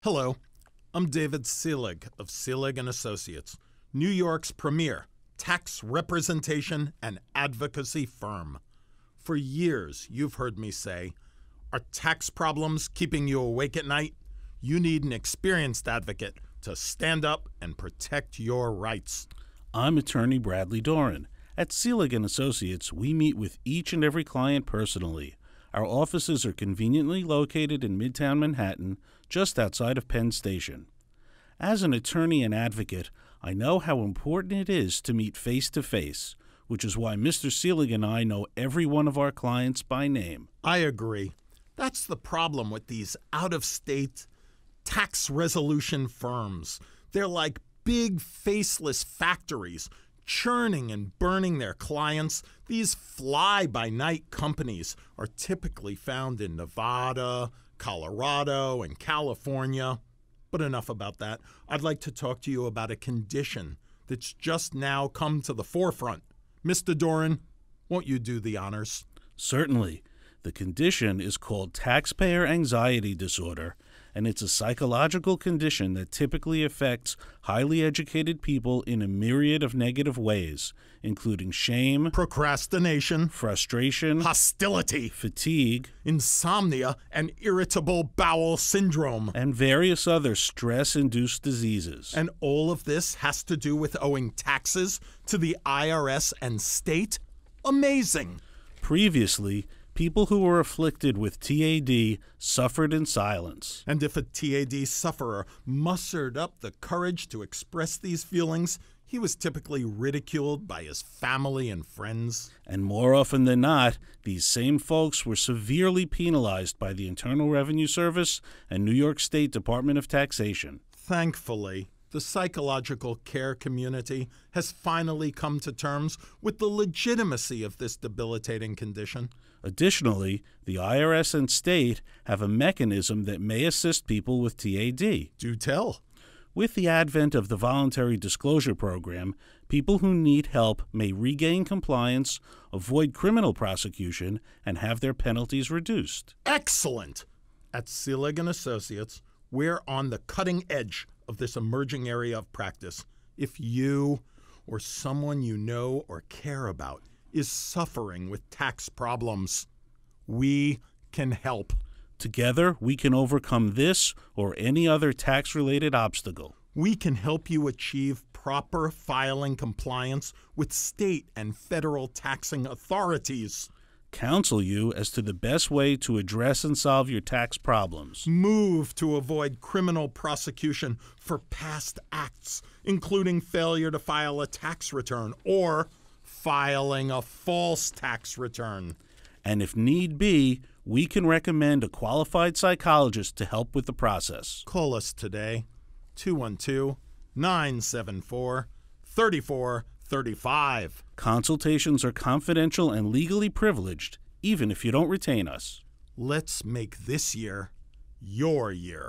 Hello, I'm David Selig of Selig & Associates, New York's premier tax representation and advocacy firm. For years, you've heard me say, are tax problems keeping you awake at night? You need an experienced advocate to stand up and protect your rights. I'm attorney Bradley Doran. At Selig & Associates, we meet with each and every client personally. Our offices are conveniently located in Midtown Manhattan, just outside of Penn Station. As an attorney and advocate, I know how important it is to meet face-to-face, which is why Mr. Selig and I know every one of our clients by name. I agree. That's the problem with these out-of-state tax resolution firms. They're like big faceless factories, churning and burning their clients. These fly-by-night companies are typically found in Nevada, Colorado, and California. But enough about that. I'd like to talk to you about a condition that's just now come to the forefront. Mr. Doran, won't you do the honors? Certainly. The condition is called taxpayer anxiety disorder, and it's a psychological condition that typically affects highly educated people in a myriad of negative ways, including shame, procrastination, frustration, hostility, fatigue, insomnia, and irritable bowel syndrome, and various other stress-induced diseases. And all of this has to do with owing taxes to the IRS and state? Amazing! Previously, people who were afflicted with TAD suffered in silence. And if a TAD sufferer mustered up the courage to express these feelings, he was typically ridiculed by his family and friends. And more often than not, these same folks were severely penalized by the Internal Revenue Service and New York State Department of Taxation. Thankfully, the psychological care community has finally come to terms with the legitimacy of this debilitating condition. Additionally, the IRS and state have a mechanism that may assist people with TAD. Do tell. With the advent of the Voluntary Disclosure Program, people who need help may regain compliance, avoid criminal prosecution, and have their penalties reduced. Excellent! At Selig & Associates, we're on the cutting edge of this emerging area of practice. If you or someone you know or care about is suffering with tax problems, we can help. Together, we can overcome this or any other tax-related obstacle. We can help you achieve proper filing compliance with state and federal taxing authorities. Counsel you as to the best way to address and solve your tax problems. Move to avoid criminal prosecution for past acts, including failure to file a tax return or filing a false tax return. And if need be, we can recommend a qualified psychologist to help with the process. Call us today, 212-974-3435. Consultations are confidential and legally privileged, even if you don't retain us. Let's make this year your year.